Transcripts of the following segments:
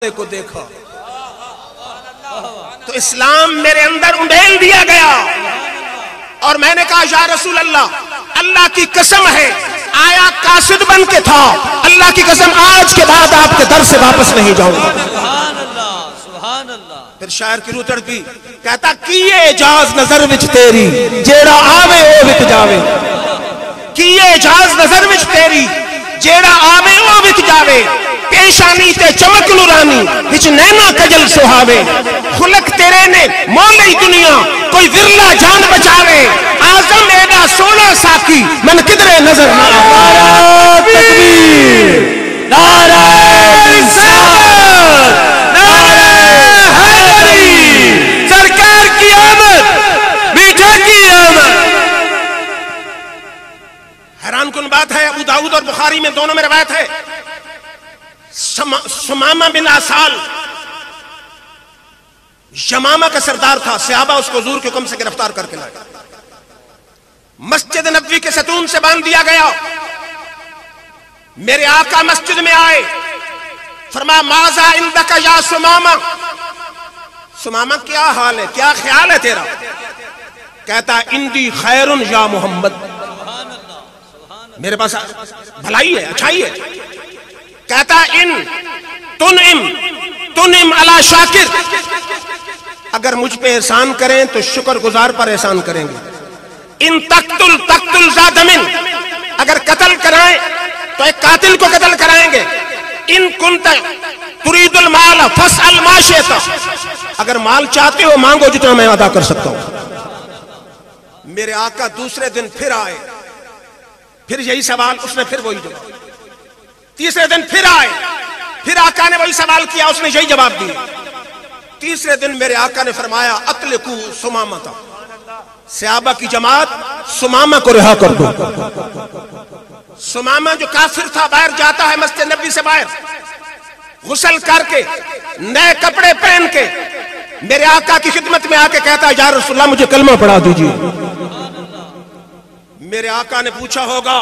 को देखा तो इस्लाम मेरे अंदर उंडेल दिया गया और मैंने कहा या रसूल अल्लाह, अल्लाह की कसम है आया कासिद बन के था, अल्लाह की कसम आज के बाद आपके दर से वापस नहीं जाऊंगा। फिर शायर की रूह तड़पी, कहता किए इजाज नजर विच तेरी जेड़ा आवे ओ विच जावे, किए इजाज नजर विच तेरी जेड़ा आवे ओ विच जावे, पेशानी ते चमक नूरानी विच नैना कजल सुहावे, खुलक तेरे ने मोली दुनिया कोई विरला जान बचावे, आजम एदा सोना साकी मन किधरे नजर ना आवे। तकबीर, नारा रिसालत, नारा हैदरी, सरकार की आमद, मीठा की आमद। हैरान कुन बात है, अबू दाऊद और बुखारी में दोनों में रवायत है, सुमामा बिन आसाल यमामा का सरदार था, सहाबा उसको हुजूर के हुक्म से गिरफ्तार करके लाए, मस्जिद नबवी के सतून से बांध दिया गया। मेरे आका मस्जिद में आए, फरमाया माजा इंदका या सुमामा, सुमामा क्या हाल है, क्या ख्याल है तेरा? कहता इंदी खैरुन या मोहम्मद, मेरे पास भलाई है, अच्छाई है। कहता इन तुनिम अला शाकिर, अगर मुझ पे एहसान करें तो शुक्रगुजार पर एहसान करेंगे। इन तक्तुल ज़ादमिन, अगर कत्ल कराएं तो एक कातिल को कत्ल कराएंगे। इन कुंत तुरीदुल माल फस्अल मा शिता, अगर माल चाहते हो मांगो जितना मैं अदा कर सकता हूं। मेरे आका दूसरे दिन फिर आए, फिर यही सवाल, उसने फिर वही जवाब। तीसरे दिन फिर आए, फिर आका ने वही सवाल किया, उसने यही जवाब दिया। तीसरे दिन मेरे आका ने फरमाया अतलकू सुमामा था, सहाबा की जमात सुमामा को रिहा कर दो। सुमामा जो काफिर था बाहर जाता है मस्जिद नबी से बाहर, गुस्ल करके नए कपड़े पहन के मेरे आका की खिदमत में आके कहता या रसूलल्लाह मुझे कलमा पढ़ा दीजिए। मेरे आका ने पूछा होगा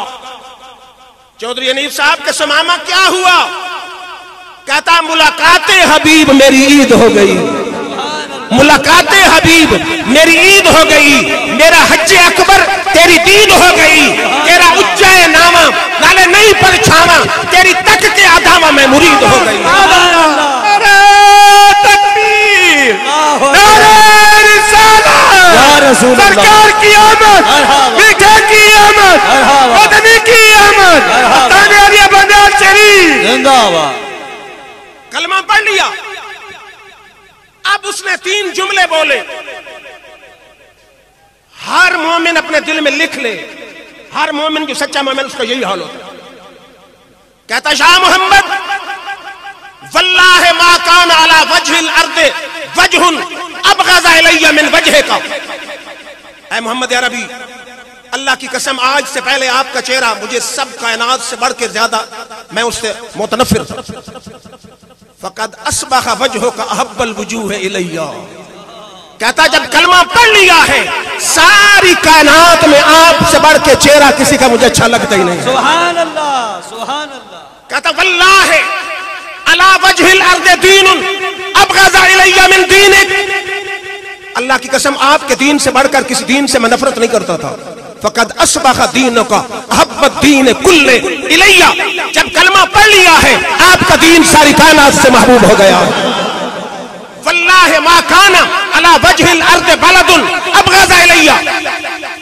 चौधरी हनीफ साहब के सुमामा क्या हुआ? कहता मुलाकाते हबीब मेरी ईद हो गई, मुलाकाते हबीब मेरी ईद हो गई, मेरा हज्जे अकबर तेरी दीद हो गई, तेरा उच्चाए नामा नाले नहीं परछावा, तेरी तक के आदामा में मुरीद हो गई। तकबीर, नारे रिसालत, सरकार की आमद, मीठे की आमद, मदनी की आमद, तानिया बंदा शरीफ जिंदाबाद। कलमा पढ़ लिया, अब उसने 3 जुमले बोले, हर मोमिन अपने दिल में लिख ले, हर मोमिन जो सच्चा मोमिन उसका यही हाल होता है। कहता शाह मोहम्मद वल्लाह मा कान अला वजहिल अर्द वजहुन अबग़ज़ इलैया मिन वजहिका, ऐ मोहम्मद अरबी, अल्लाह की कसम आज से पहले आपका चेहरा मुझे सब कायनात से बढ़ के ज्यादा मैं उससे मुतनफिर था। फक़द अस्बह वजहुका अहब्बल वुजूह इलैया, कहता जब कलमा पढ़ लिया है सारी कायनात में आपसे बढ़ के चेहरा किसी का मुझे अच्छा लगता ही नहीं। सुभान अल्लाह, सुभान अल्लाह। कहता वल्लाह अला वजहिल अर्द दीनुन अबग़ज़ इलैया मिन दीनिक, अल्लाह की कसम आपके दीन से बढ़कर किसी दीन से मैं नफरत नहीं करता था। फ़क़द अस्बह दीनुका अहब्बद दीन कुल्ले इलैया, जब कलमा पढ़ लिया है आपका दीन सारी कायनात से महबूब हो गया। वल्लाह मा काना अला वजहिल अर्द बलदुन अबग़ज़ इलैया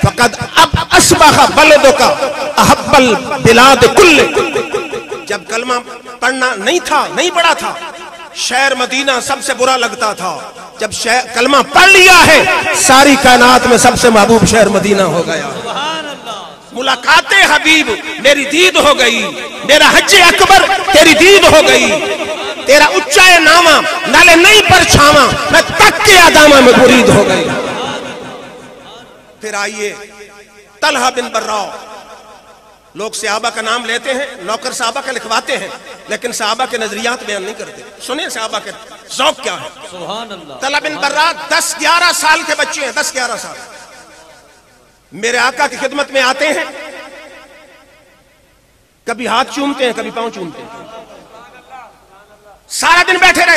फ़क़द अब अस्बह बलदुका अहब्बल बिलाद कुल्ले, जब कलमा पढ़ना नहीं था, नहीं पढ़ा था, शहर मदीना सबसे बुरा लगता था, जब कलमा पढ़ लिया है सारी कायनात में सबसे महबूब शहर मदीना हो गया। मुलाकाते हबीब मेरी दीद हो गई, मेरा हज्जे अकबर तेरी दीद हो गई, तेरा उच्चाए नामा नाले नहीं परछावा, मैं तक के आदामा में मुरीद हो गई। फिर आइए तलहा बिन बर्रा, लोग सहाबा का नाम लेते हैं, नौकर सहाबा का लिखवाते हैं, लेकिन सहाबा के नजरियात बयान नहीं करते। सुनिए सहाबा के ज़ौक़ क्या है। सुभान अल्लाह। तलहा बिन बर्रा 10-11 साल के बच्चे हैं, 10-11 साल, मेरे आका की खिदमत में आते हैं, कभी हाथ चूमते हैं, कभी पांव चूमते हैं। सारा दिन बैठे रहे।